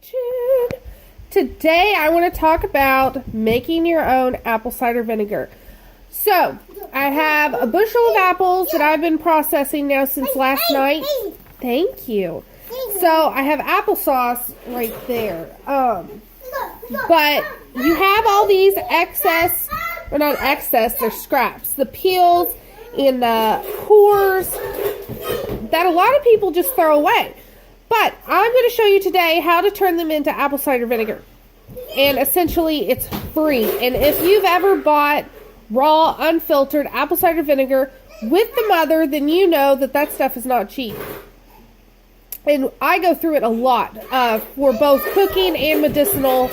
Kitchen. Today I want to talk about making your own apple cider vinegar. So I have a bushel of apples that I've been processing now since last night. Thank you. So I have applesauce right there. But you have all these excess, or not excess, they're scraps. The peels and the cores that a lot of people just throw away. But I'm going to show you today how to turn them into apple cider vinegar. And essentially, it's free. And if you've ever bought raw, unfiltered apple cider vinegar with the mother, then you know that that stuff is not cheap. And I go through it a lot for both cooking and medicinal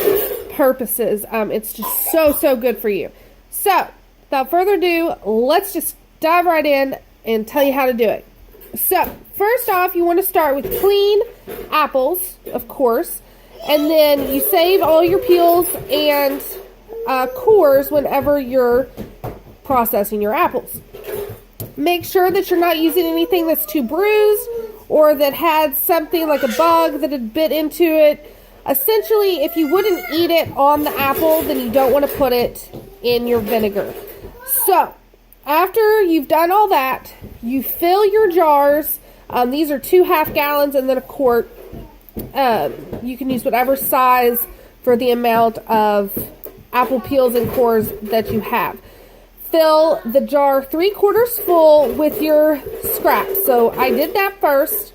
purposes. It's just so good for you. So, without further ado, let's just dive right in and tell you how to do it. So, first off, you want to start with clean apples, of course, and then you save all your peels and cores whenever you're processing your apples. Make sure that you're not using anything that's too bruised or that had something like a bug that had bit into it. Essentially, if you wouldn't eat it on the apple, then you don't want to put it in your vinegar. So, after you've done all that, you fill your jars. These are 2 half gallons and then a quart. You can use whatever size for the amount of apple peels and cores that you have. Fill the jar 3/4 full with your scraps. So I did that first.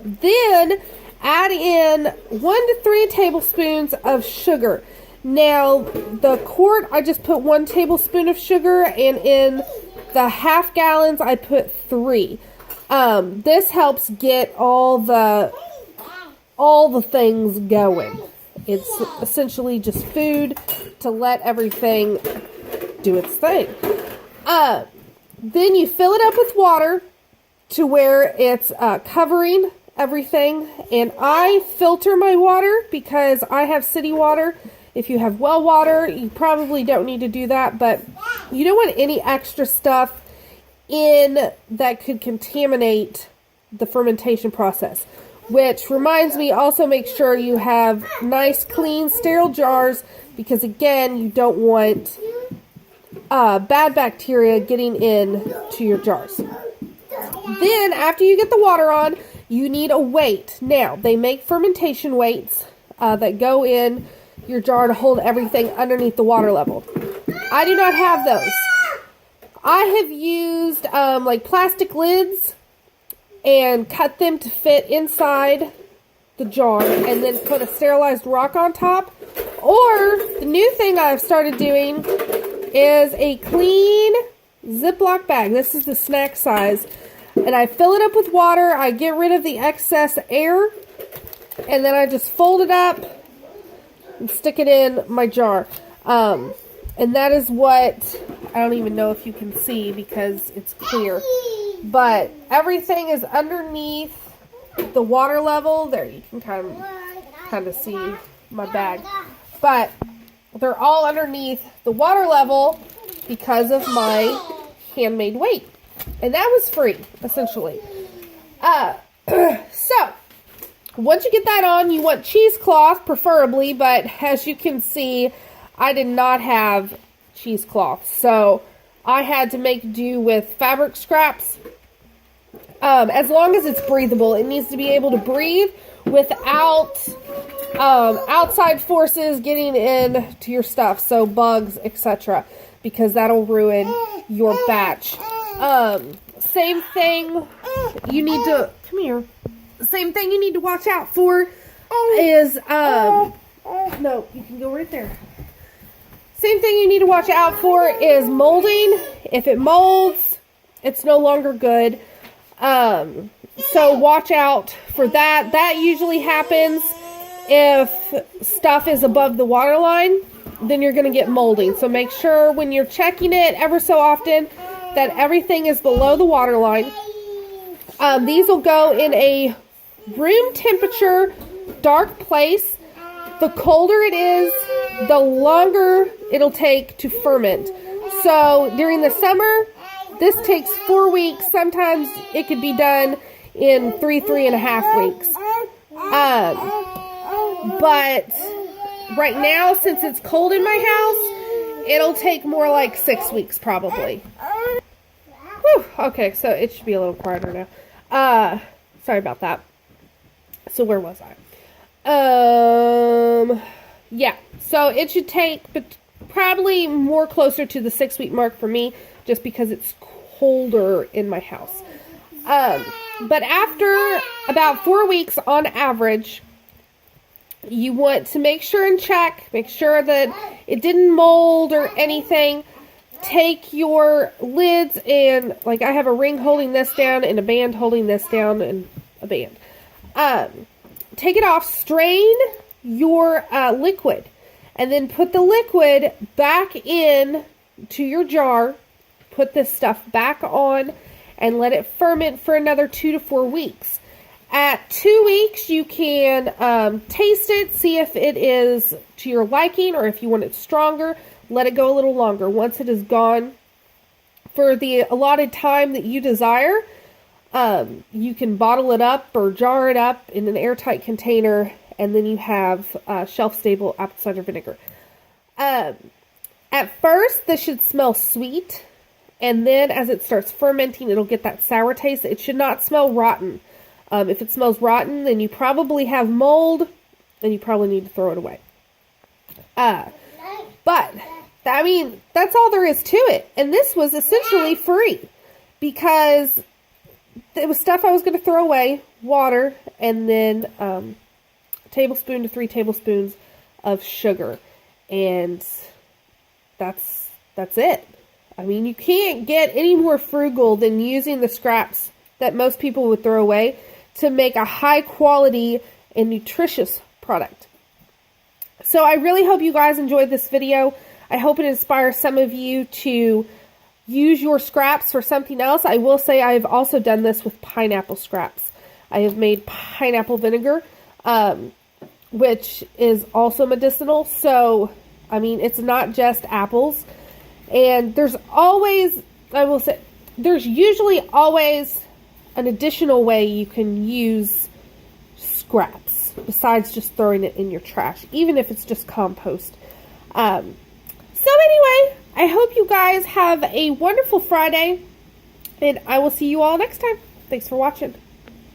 Then add in 1 to 3 tablespoons of sugar. Now, the quart, I just put 1 tablespoon of sugar, and in the half gallons, I put 3. This helps get all the things going. It's essentially just food to let everything do its thing. Then you fill it up with water to where it's covering everything. And I filter my water because I have city water. If you have well water, you probably don't need to do that, but you don't want any extra stuff in that could contaminate the fermentation process. Which reminds me, also make sure you have nice, clean, sterile jars because, again, you don't want bad bacteria getting in to your jars. Then, after you get the water on, you need a weight. Now, they make fermentation weights that go in your jar to hold everything underneath the water level. I do not have those. I have used like plastic lids and cut them to fit inside the jar and then put a sterilized rock on top. Or the new thing I've started doing is a clean Ziploc bag. This is the snack size. And I fill it up with water. I get rid of the excess air. And then I just fold it up and stick it in my jar. And that is what, I don't even know if you can see because it's clear. But everything is underneath the water level. There, you can kind of see my bag. But they're all underneath the water level because of my handmade weight. And that was free, essentially. So, once you get that on, you want cheesecloth, preferably, but as you can see, I did not have cheesecloth, so I had to make do with fabric scraps. As long as it's breathable, it needs to be able to breathe without outside forces getting in to your stuff, so bugs, etc., because that'll ruin your batch. Same thing you need to, come here. Same thing you need to watch out for is, no, you can go right there. Same thing you need to watch out for is molding. If it molds, it's no longer good. So watch out for that. That usually happens if stuff is above the water line, then you're going to get molding. So make sure when you're checking it ever so often that everything is below the water line. These will go in a room temperature, dark place. The colder it is, the longer it'll take to ferment. So during the summer, this takes 4 weeks. Sometimes it could be done in 3.5 weeks. But right now, since it's cold in my house, it'll take more like 6 weeks probably. Whew, okay, so it should be a little quieter now. Sorry about that. So where was I? Yeah, so it should take probably more closer to the 6 week mark for me, just because it's colder in my house. But after about 4 weeks on average, you want to make sure that it didn't mold or anything. Take your lids and, like, I have a ring holding this down and a band holding this down and a band. Take it off, strain your liquid, and then put the liquid back in to your jar. Put this stuff back on and let it ferment for another 2 to 4 weeks. At 2 weeks, you can taste it, see if it is to your liking, or if you want it stronger, let it go a little longer. Once it is gone for the allotted time that you desire, you can bottle it up or jar it up in an airtight container, and then you have shelf-stable apple cider vinegar. At first, this should smell sweet, and then as it starts fermenting, it'll get that sour taste. It should not smell rotten. If it smells rotten, then you probably have mold, and you probably need to throw it away. But, I mean, that's all there is to it. And this was essentially free, because it was stuff I was going to throw away, water, and then tablespoon to 3 tablespoons of sugar. And that's it. I mean, you can't get any more frugal than using the scraps that most people would throw away to make a high quality and nutritious product. So I really hope you guys enjoyed this video. I hope it inspires some of you to use your scraps for something else. I will say I've also done this with pineapple scraps. I have made pineapple vinegar, which is also medicinal. So, I mean, it's not just apples. And there's always, I will say, there's usually always an additional way you can use scraps besides just throwing it in your trash, even if it's just compost. So anyway, I hope you guys have a wonderful Friday, and I will see you all next time. Thanks for watching.